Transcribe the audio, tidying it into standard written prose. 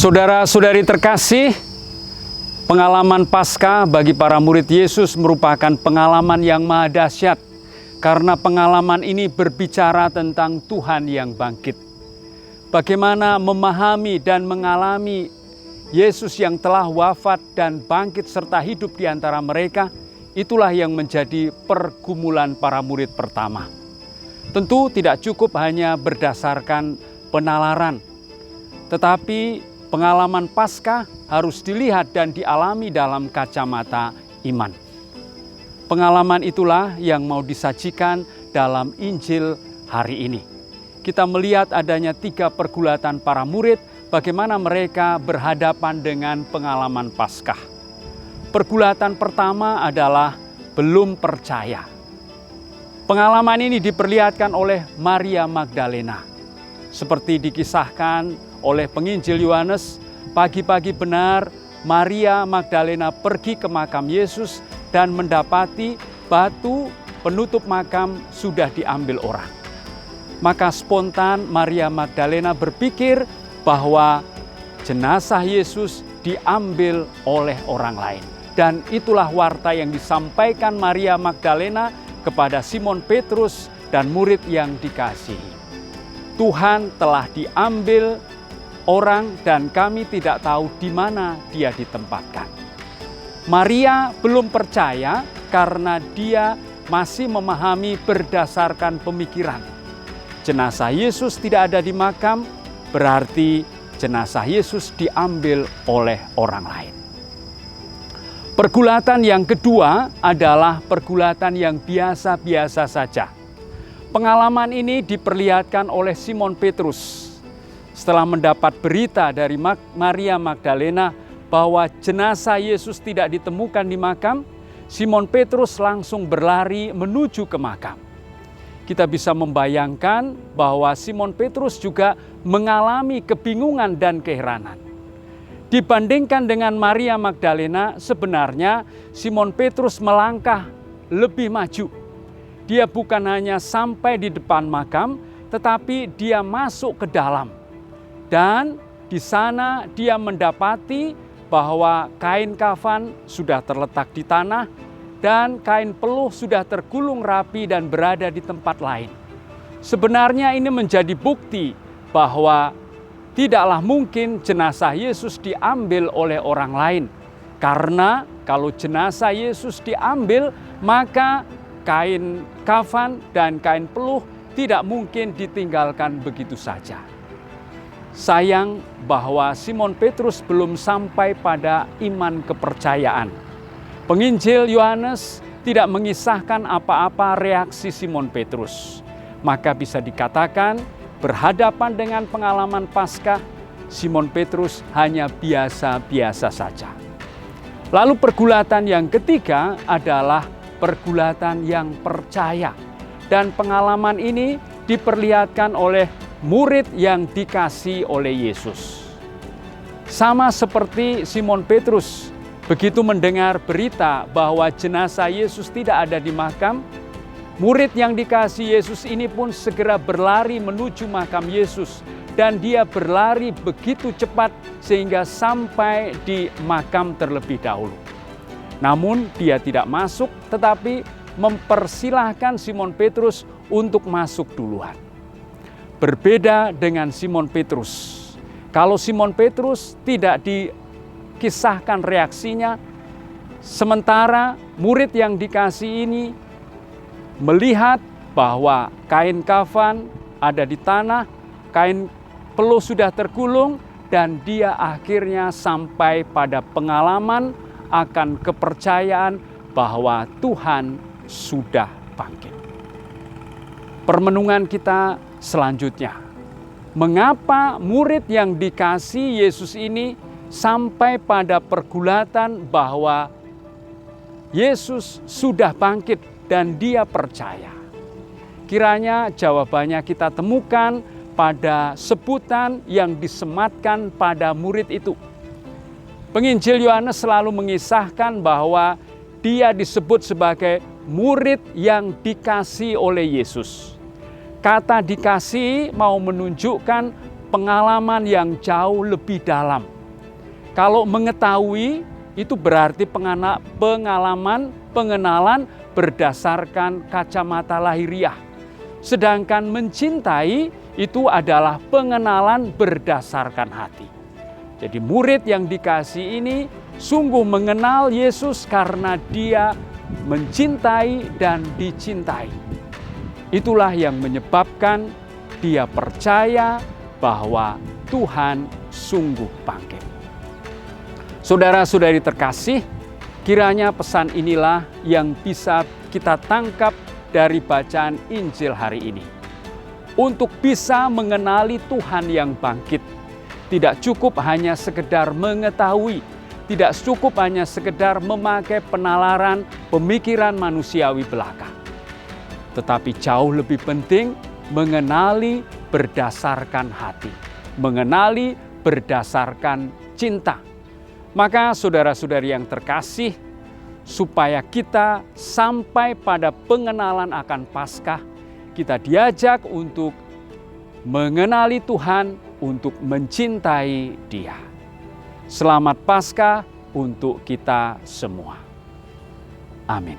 Saudara-saudari terkasih, pengalaman Paskah bagi para murid Yesus merupakan pengalaman yang maha dahsyat karena pengalaman ini berbicara tentang Tuhan yang bangkit. Bagaimana memahami dan mengalami Yesus yang telah wafat dan bangkit serta hidup di antara mereka, itulah yang menjadi pergumulan para murid pertama. Tentu tidak cukup hanya berdasarkan penalaran, tetapi pengalaman Paskah harus dilihat dan dialami dalam kacamata iman. Pengalaman itulah yang mau disajikan dalam Injil hari ini. Kita melihat adanya 3 pergulatan para murid, bagaimana mereka berhadapan dengan pengalaman Paskah. Pergulatan pertama adalah belum percaya. Pengalaman ini diperlihatkan oleh Maria Magdalena. Seperti dikisahkan oleh penginjil Yohanes, pagi-pagi benar Maria Magdalena pergi ke makam Yesus dan mendapati batu penutup makam sudah diambil orang. Maka spontan Maria Magdalena berpikir bahwa jenazah Yesus diambil oleh orang lain. Dan itulah warta yang disampaikan Maria Magdalena kepada Simon Petrus dan murid yang dikasihi. Tuhan telah diambil orang dan kami tidak tahu di mana dia ditempatkan. Maria belum percaya karena dia masih memahami berdasarkan pemikiran. Jenazah Yesus tidak ada di makam, berarti jenazah Yesus diambil oleh orang lain. Pergulatan yang kedua adalah pergulatan yang biasa-biasa saja. Pengalaman ini diperlihatkan oleh Simon Petrus. Setelah mendapat berita dari Maria Magdalena bahwa jenazah Yesus tidak ditemukan di makam, Simon Petrus langsung berlari menuju ke makam. Kita bisa membayangkan bahwa Simon Petrus juga mengalami kebingungan dan keheranan. Dibandingkan dengan Maria Magdalena, sebenarnya Simon Petrus melangkah lebih maju. Dia bukan hanya sampai di depan makam, tetapi dia masuk ke dalam. Dan di sana dia mendapati bahwa kain kafan sudah terletak di tanah dan kain peluh sudah tergulung rapi dan berada di tempat lain. Sebenarnya ini menjadi bukti bahwa tidaklah mungkin jenazah Yesus diambil oleh orang lain. Karena kalau jenazah Yesus diambil, maka kain kafan dan kain peluh tidak mungkin ditinggalkan begitu saja. Sayang bahwa Simon Petrus belum sampai pada iman kepercayaan. Penginjil Yohanes tidak mengisahkan apa-apa reaksi Simon Petrus. Maka bisa dikatakan berhadapan dengan pengalaman Paskah, Simon Petrus hanya biasa-biasa saja. Lalu pergulatan yang ketiga adalah pergulatan yang percaya. Dan pengalaman ini diperlihatkan oleh murid yang dikasihi oleh Yesus. Sama seperti Simon Petrus, begitu mendengar berita bahwa jenazah Yesus tidak ada di makam, murid yang dikasihi Yesus ini pun segera berlari menuju makam Yesus. Dan dia berlari begitu cepat sehingga sampai di makam terlebih dahulu. Namun dia tidak masuk, tetapi mempersilahkan Simon Petrus untuk masuk duluan. Berbeda dengan Simon Petrus. Kalau Simon Petrus tidak dikisahkan reaksinya, sementara murid yang dikasihi ini melihat bahwa kain kafan ada di tanah, kain peluh sudah tergulung, dan dia akhirnya sampai pada pengalaman akan kepercayaan bahwa Tuhan sudah bangkit. Permenungan kita selanjutnya, mengapa murid yang dikasihi Yesus ini sampai pada pergulatan bahwa Yesus sudah bangkit dan dia percaya? Kiranya jawabannya kita temukan pada sebutan yang disematkan pada murid itu. Penginjil Yohanes selalu mengisahkan bahwa dia disebut sebagai murid yang dikasihi oleh Yesus. Kata dikasihi mau menunjukkan pengalaman yang jauh lebih dalam. Kalau mengetahui itu berarti pengenalan berdasarkan kacamata lahiriah. Sedangkan mencintai itu adalah pengenalan berdasarkan hati. Jadi murid yang dikasihi ini sungguh mengenal Yesus karena dia mencintai dan dicintai. Itulah yang menyebabkan dia percaya bahwa Tuhan sungguh bangkit. Saudara-saudari terkasih, kiranya pesan inilah yang bisa kita tangkap dari bacaan Injil hari ini. Untuk bisa mengenali Tuhan yang bangkit, tidak cukup hanya sekedar mengetahui, tidak cukup hanya sekedar memakai penalaran pemikiran manusiawi belaka. Tetapi jauh lebih penting mengenali berdasarkan hati, mengenali berdasarkan cinta. Maka saudara-saudari yang terkasih, supaya kita sampai pada pengenalan akan Paskah, kita diajak untuk mengenali Tuhan, untuk mencintai Dia. Selamat Paskah untuk kita semua. Amin.